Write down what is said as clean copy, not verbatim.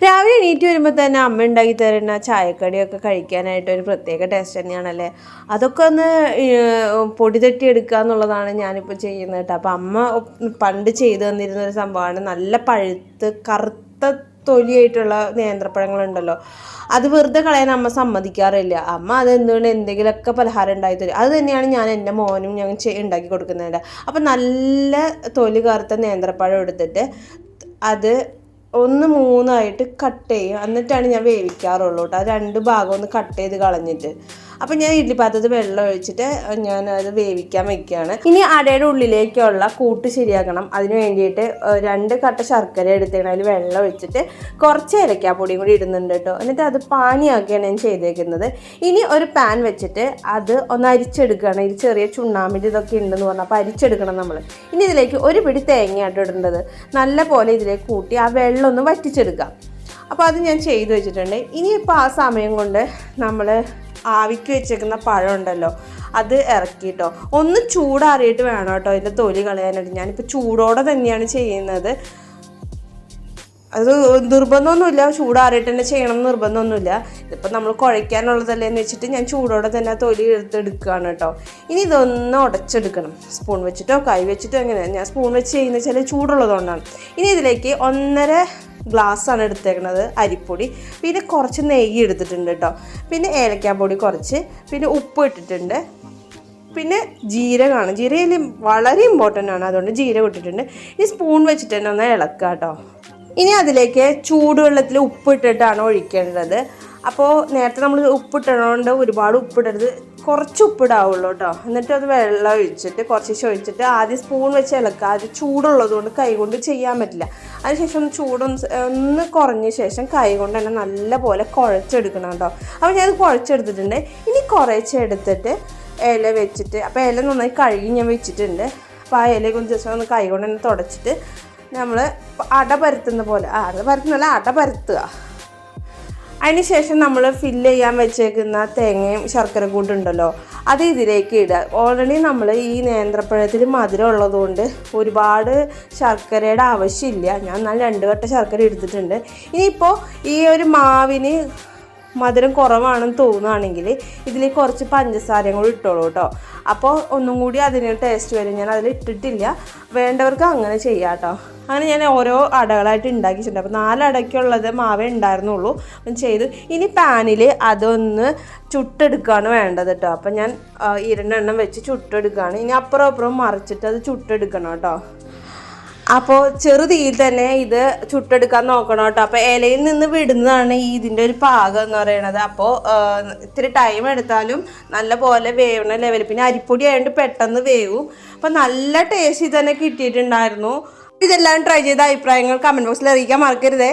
രാവിലെ എണീറ്റ് വരുമ്പോൾ തന്നെ അമ്മ ഉണ്ടാക്കി തരുന്ന ചായക്കടിയൊക്കെ കഴിക്കാനായിട്ട് ഒരു പ്രത്യേക ടേസ്റ്റ് തന്നെയാണല്ലേ. അതൊക്കെ ഒന്ന് പൊടി തട്ടി എടുക്കുക എന്നുള്ളതാണ് ഞാനിപ്പോൾ ചെയ്യുന്നത് കേട്ടോ. അപ്പോൾ അമ്മ പണ്ട് ചെയ്തു തന്നിരുന്ന ഒരു സംഭവമാണ് നല്ല പഴുത്ത് കറുത്ത തൊലിയായിട്ടുള്ള നേന്ത്രപ്പഴങ്ങളുണ്ടല്ലോ, അത് വെറുതെ കളയാൻ അമ്മ സമ്മതിക്കാറില്ല. അമ്മ അത് എന്തെങ്കിലുമൊക്കെ പലഹാരം ഉണ്ടാക്കി തരും. അത് തന്നെയാണ് ഞാൻ എൻ്റെ മോനും ഞാൻ ഉണ്ടാക്കി കൊടുക്കുന്നുണ്ട്. അപ്പം നല്ല തൊലി കറുത്ത നേന്ത്രപ്പഴം എടുത്തിട്ട് അത് 1-3 കട്ട് ചെയ്യും. എന്നിട്ടാണ് ഞാൻ വേവിക്കാറുള്ളൂ കേട്ടോ. 2 ഭാഗം ഒന്ന് കട്ട് ചെയ്ത് കളഞ്ഞിട്ട്. അപ്പം ഞാൻ ഇഡ്ഡലി പാത്രത്തിൽ വെള്ളം ഒഴിച്ചിട്ട് ഞാൻ അത് വേവിക്കാൻ വെക്കുകയാണ്. ഇനി അടയുടെ ഉള്ളിലേക്കുള്ള കൂട്ട് ശരിയാക്കണം. അതിന് വേണ്ടിയിട്ട് 2 കട്ട ശർക്കര എടുത്തേക്കണം. അതിൽ വെള്ളം ഒഴിച്ചിട്ട് കുറച്ച് ഏലക്കാപ്പൊടിയും കൂടി ഇടുന്നുണ്ട് കേട്ടോ. എന്നിട്ട് അത് പാനിയാക്കിയാണ് ഞാൻ ചെയ്തേക്കുന്നത്. ഇനി ഒരു പാൻ വെച്ചിട്ട് അത് ഒന്ന് അരിച്ചെടുക്കുകയാണ്. ഇത് ചെറിയ ചുണ്ണാമ്പിൻ്റെ ഇതൊക്കെ ഉണ്ടെന്ന് പറഞ്ഞാൽ അപ്പോൾ അരിച്ചെടുക്കണം നമ്മൾ. ഇനി ഇതിലേക്ക് ഒരു പിടി തേങ്ങയായിട്ട് ഇടേണ്ടത്. നല്ല പോലെ ഇതിലേക്ക് കൂട്ടി ആ വെള്ളം ഒന്ന് വറ്റിച്ചെടുക്കാം. അപ്പോൾ അത് ഞാൻ ചെയ്ത് വെച്ചിട്ടുണ്ട്. ഇനിയിപ്പോൾ ആ സമയം കൊണ്ട് നമ്മൾ ആവിക്ക് വെച്ചേക്കുന്ന പഴം ഉണ്ടല്ലോ അത് ഇറക്കിയിട്ടോ ഒന്ന് ചൂടാറിയിട്ട് വേണം കേട്ടോ ഇതിൻ്റെ തൊലി കളയാനായിട്ട്. ഞാനിപ്പോൾ ചൂടോടെ തന്നെയാണ് ചെയ്യുന്നത്. അത് നിർബന്ധമൊന്നുമില്ല, ചൂടാറിയിട്ട് തന്നെ ചെയ്യണം എന്ന് നിർബന്ധമൊന്നുമില്ല. ഇതിപ്പോൾ നമ്മൾ കുഴയ്ക്കാനുള്ളതല്ലേ എന്ന് വെച്ചിട്ട് ഞാൻ ചൂടോടെ തന്നെ തൊലി എടുക്കുകയാണ് കേട്ടോ. ഇനി ഇതൊന്ന് ഉടച്ചെടുക്കണം, സ്പൂൺ വെച്ചിട്ടോ കൈ വെച്ചിട്ടോ എങ്ങനെയാണ്. ഞാൻ സ്പൂൺ വെച്ച് ചെയ്യുന്നത് വെച്ചാൽ ചൂടുള്ളതുകൊണ്ടാണ്. ഇനി ഇതിലേക്ക് 1.5 ഗ്ലാസ്സാണ് എടുത്തേക്കുന്നത് അരിപ്പൊടി. പിന്നെ കുറച്ച് നെയ്യ് എടുത്തിട്ടുണ്ട് കേട്ടോ. പിന്നെ ഏലക്കാപ്പൊടി കുറച്ച്, പിന്നെ ഉപ്പ് ഇട്ടിട്ടുണ്ട്. പിന്നെ ജീരകമാണ്, ജീരകം വളരെ ഇമ്പോർട്ടൻ്റ് ആണ്, അതുകൊണ്ട് ജീരകം ഇട്ടിട്ടുണ്ട്. ഇനി സ്പൂൺ വെച്ചിട്ട് തന്നെ ഒന്ന് ഇളക്കുക കേട്ടോ. ഇനി അതിലേക്ക് ചൂടുവെള്ളത്തിൽ ഉപ്പിട്ടിട്ടാണ് ഒഴിക്കേണ്ടത്. അപ്പോൾ നേരത്തെ നമ്മൾ ഉപ്പിട്ടതുകൊണ്ട് ഒരുപാട് ഉപ്പിടരുത്, കുറച്ച് ഉപ്പിടാവുള്ളൂ കേട്ടോ. എന്നിട്ട് അത് വെള്ളം ഒഴിച്ചിട്ട് കുറച്ച് ഒഴിച്ചിട്ട് ആദ്യം സ്പൂൺ വെച്ച് ഇളക്കുക. ആദ്യം ചൂടുള്ളത് കൊണ്ട് കൈ കൊണ്ട് ചെയ്യാൻ പറ്റില്ല. അതിനുശേഷം ചൂടൊന്ന് കുറഞ്ഞ ശേഷം കൈ കൊണ്ട് തന്നെ നല്ല പോലെ കുഴച്ചെടുക്കണം കേട്ടോ. അപ്പോൾ ഞാനത് കുഴച്ചെടുത്തിട്ടുണ്ട്. ഇനി കുറച്ചെടുത്തിട്ട് ഇല വെച്ചിട്ട്, അപ്പോൾ ഇല നന്നായി കഴുകി ഞാൻ വെച്ചിട്ടുണ്ട്. അപ്പോൾ ആ ഇല കൊണ്ട് ജസ്റ്റ് ഒന്ന് കൈ കൊണ്ട് തന്നെ തുടച്ചിട്ട് നമ്മൾ അട പരത്തുന്ന പോലെ, അട പരത്തുന്നല്ല അട പരത്തുക. അതിന് ശേഷം നമ്മൾ ഫില്ല് ചെയ്യാൻ വെച്ചേക്കുന്ന തേങ്ങയും ശർക്കര കൂട്ടുണ്ടല്ലോ അത് ഇതിലേക്ക് ഇടുക. ഓൾറെഡി നമ്മൾ ഈ നേന്ത്രപ്പഴത്തിൽ മധുരം ഉള്ളതുകൊണ്ട് ഒരുപാട് ശർക്കരയുടെ ആവശ്യമില്ല. ഞാൻ എന്നാൽ 2 കട്ട ശർക്കര എടുത്തിട്ടുണ്ട്. ഇനിയിപ്പോൾ ഈ ഒരു മാവിന് മധുരം കുറവാണെന്ന് തോന്നുകയാണെങ്കിൽ ഇതിലേക്ക് കുറച്ച് പഞ്ചസാരയും കൂടി ഇട്ടോളൂ കേട്ടോ. അപ്പോൾ ഒന്നും കൂടി അതിന് ടേസ്റ്റ് വരും. ഞാൻ അതിൽ ഇട്ടിട്ടില്ല, വേണ്ടവർക്ക് അങ്ങനെ ചെയ്യാം കേട്ടോ. അങ്ങനെ ഞാൻ ഓരോ അടകളായിട്ട് ഉണ്ടാക്കിയിട്ടുണ്ട്. അപ്പോൾ 4 അടയ്ക്കുള്ളത് മാവേ ഉണ്ടായിരുന്നുള്ളൂ, അപ്പം ചെയ്തു. ഇനി പാനിൽ അതൊന്ന് ചുട്ടെടുക്കുകയാണ് വേണ്ടത് കേട്ടോ. അപ്പം ഞാൻ 2 എണ്ണം വെച്ച് ചുട്ടെടുക്കുകയാണ്. ഇനി അപ്പുറം മറിച്ചിട്ട് അത് ചുട്ടെടുക്കണം കേട്ടോ. അപ്പോൾ ചെറു തീയിൽ തന്നെ ഇത് ചുട്ടെടുക്കാൻ നോക്കണം കേട്ടോ. അപ്പോൾ ഇലയിൽ നിന്ന് വിടുന്നതാണ് ഇതിൻ്റെ ഒരു പാകം എന്ന് പറയുന്നത്. അപ്പോൾ ഇത്തിരി ടൈം എടുത്താലും നല്ല പോലെ വേവണ ലെവൽ. പിന്നെ അരിപ്പൊടി ആയതുകൊണ്ട് പെട്ടെന്ന് വേവും. അപ്പോൾ നല്ല ടേസ്റ്റ് തന്നെ കിട്ടിയിട്ടുണ്ടായിരുന്നു. ഇതെല്ലാം ട്രൈ ചെയ്ത അഭിപ്രായങ്ങൾ കമൻറ്റ് ബോക്സിൽ അറിയിക്കാൻ മറക്കരുതേ.